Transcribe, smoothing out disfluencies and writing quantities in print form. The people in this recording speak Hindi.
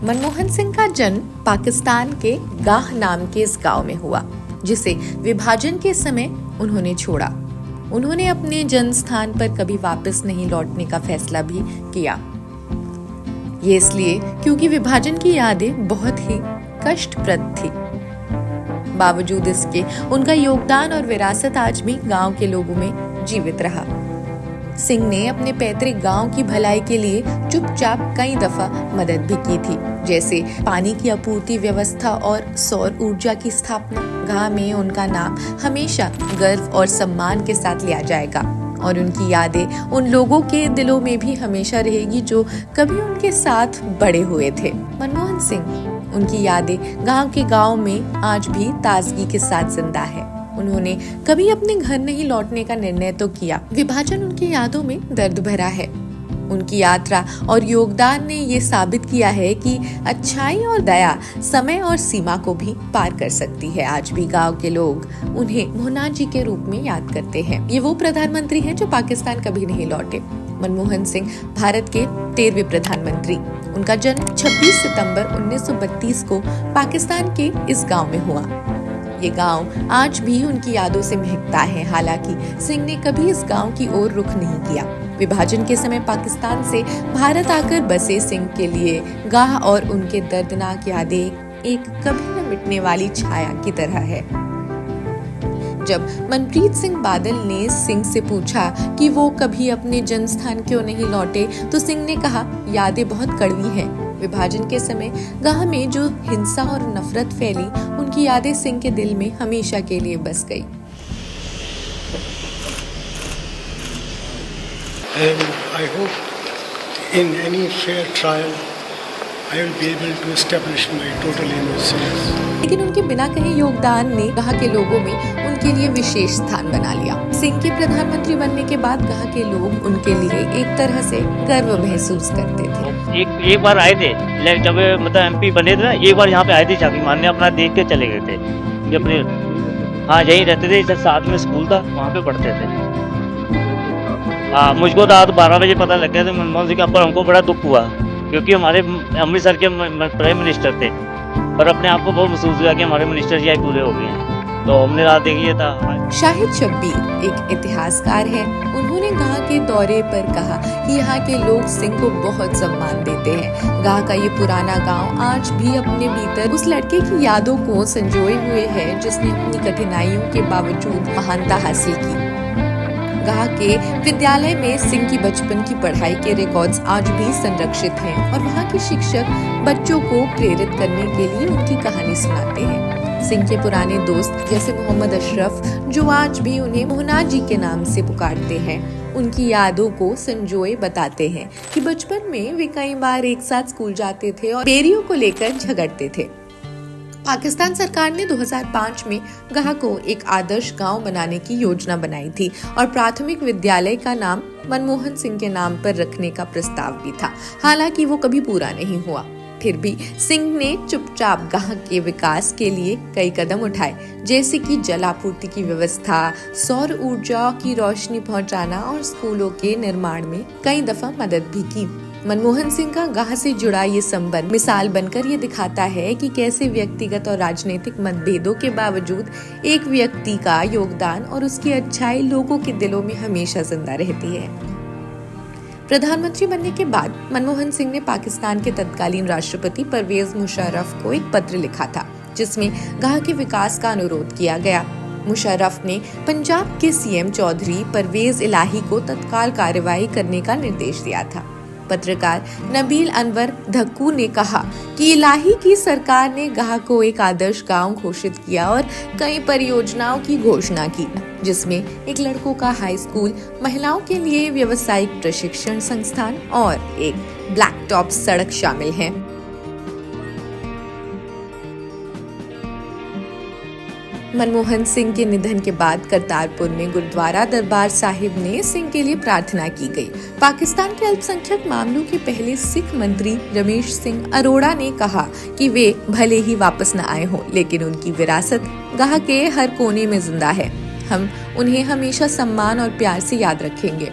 मनमोहन सिंह का जन्म पाकिस्तान के गाह नाम के इस गांव में हुआ, जिसे विभाजन के समय उन्होंने छोड़ा। उन्होंने अपने जन्म स्थान पर कभी वापस नहीं लौटने का फैसला भी किया। ये इसलिए क्योंकि विभाजन की यादें बहुत ही कष्टप्रद थी। बावजूद इसके उनका योगदान और विरासत आज भी गांव के लोगों में जीवित रहा। सिंह ने अपने पैतृक गांव की भलाई के लिए चुपचाप कई दफा मदद भी की थी, जैसे पानी की आपूर्ति व्यवस्था और सौर ऊर्जा की स्थापना। गांव में उनका नाम हमेशा गर्व और सम्मान के साथ लिया जाएगा और उनकी यादें उन लोगों के दिलों में भी हमेशा रहेगी जो कभी उनके साथ बड़े हुए थे। मनमोहन सिंह, उनकी यादें गांव में आज भी ताजगी के साथ जिंदा है। उन्होंने कभी अपने घर नहीं लौटने का निर्णय तो किया। विभाजन उनकी यादों में दर्द भरा है। उनकी यात्रा और योगदान ने ये साबित किया है कि अच्छाई और दया समय और सीमा को भी पार कर सकती है। आज भी गांव के लोग उन्हें मोहना जी के रूप में याद करते हैं। ये वो प्रधानमंत्री हैं जो पाकिस्तान कभी नहीं लौटे। मनमोहन सिंह भारत के 13वें प्रधानमंत्री। उनका जन्म 26 सितंबर 1932 को पाकिस्तान के इस गाँव में हुआ। ये गांव आज भी उनकी यादों से महकता है। हालांकि सिंह ने कभी इस गांव की ओर रुख नहीं किया। विभाजन के समय पाकिस्तान से भारत आकर बसे सिंह के लिए गांव और उनके दर्दनाक यादें एक कभी न मिटने वाली छाया की तरह है। जब मनप्रीत सिंह बादल ने सिंह से पूछा कि वो कभी अपने जन्म स्थान क्यों नहीं लौटे, तो सिंह ने कहा, यादें बहुत कड़वी हैं। विभाजन के समय गांव में जो हिंसा और नफरत फैली, उनकी यादें सिंह के दिल में हमेशा के लिए बस गई। I hope in any fair trial I will be able to establish my total innocence. लेकिन उनके बिना कहे योगदान ने गांव के लोगों में उनके लिए विशेष स्थान बना लिया। सिंह के प्रधानमंत्री बनने के बाद गांव के लोग उनके लिए एक तरह से गर्व महसूस करते थे। एक बार आए थे, जब मतलब एमपी बने थे ना, एक बार यहाँ पे आए थे झांकी मारने, अपना देख के चले गए थे। ये अपने हाँ यहीं रहते थे, साथ में स्कूल था, वहाँ पे पढ़ते थे। हाँ, मुझको रात 12 बजे पता लग गया था मनमोहन सिंह का, पर हमको बड़ा दुख हुआ क्योंकि हमारे अमृतसर के प्राइम मिनिस्टर थे और अपने आप को बहुत महसूस हुआ कि हमारे मिनिस्टर जी पूरे हो गए हैं। तो हमने रात देखी ये था। शाहिद शब्बीर एक इतिहासकार है। उन्होंने गांव के दौरे पर कहा कि यहाँ के लोग सिंह को बहुत सम्मान देते हैं। गांव का ये पुराना गांव आज भी अपने भीतर उस लड़के की यादों को संजोए हुए है जिसने अपनी कठिनाइयों के बावजूद महानता हासिल की। गांव के विद्यालय में सिंह की बचपन की पढ़ाई के रिकॉर्ड्स आज भी संरक्षित हैं और वहाँ के शिक्षक बच्चों को प्रेरित करने के लिए उनकी कहानी सुनाते हैं। सिंह के पुराने दोस्त जैसे मोहम्मद अशरफ, जो आज भी उन्हें मोहना जी के नाम से पुकारते हैं, उनकी यादों को संजोए बताते हैं कि बचपन में वे कई बार एक साथ स्कूल जाते थे और बेरियों को लेकर झगड़ते थे। पाकिस्तान सरकार ने 2005 में गांव को एक आदर्श गांव बनाने की योजना बनाई थी और प्राथमिक विद्यालय का नाम मनमोहन सिंह के नाम पर रखने का प्रस्ताव भी था। हालांकि वो कभी पूरा नहीं हुआ। फिर भी सिंह ने चुपचाप गांव के विकास के लिए कई कदम उठाए, जैसे कि जल आपूर्ति की व्यवस्था, सौर ऊर्जा की रोशनी पहुंचाना और स्कूलों के निर्माण में कई दफा मदद भी की। मनमोहन सिंह का गांव से जुड़ा ये संबंध मिसाल बनकर ये दिखाता है कि कैसे व्यक्तिगत और राजनीतिक मतभेदों के बावजूद एक व्यक्ति का योगदान और उसकी अच्छाई लोगों के दिलों में हमेशा जिंदा रहती है। प्रधानमंत्री बनने के बाद मनमोहन सिंह ने पाकिस्तान के तत्कालीन राष्ट्रपति परवेज मुशर्रफ को एक पत्र लिखा था, जिसमें गांव के विकास का अनुरोध किया गया। मुशर्रफ ने पंजाब के सीएम चौधरी परवेज इलाही को तत्काल कार्रवाई करने का निर्देश दिया था। पत्रकार नबील अनवर धक्कू ने कहा कि इलाही की सरकार ने गांव को एक आदर्श गांव घोषित किया और कई परियोजनाओं की घोषणा की, जिसमें एक लड़कों का हाई स्कूल, महिलाओं के लिए व्यावसायिक प्रशिक्षण संस्थान और एक ब्लैक टॉप सड़क शामिल है। मनमोहन सिंह के निधन के बाद करतारपुर में गुरुद्वारा दरबार साहिब ने सिंह के लिए प्रार्थना की गई। पाकिस्तान के अल्पसंख्यक मामलों के पहले सिख मंत्री रमेश सिंह अरोड़ा ने कहा कि वे भले ही वापस न आए हों, लेकिन उनकी विरासत गांव के हर कोने में जिंदा है। हम उन्हें हमेशा सम्मान और प्यार से याद रखेंगे।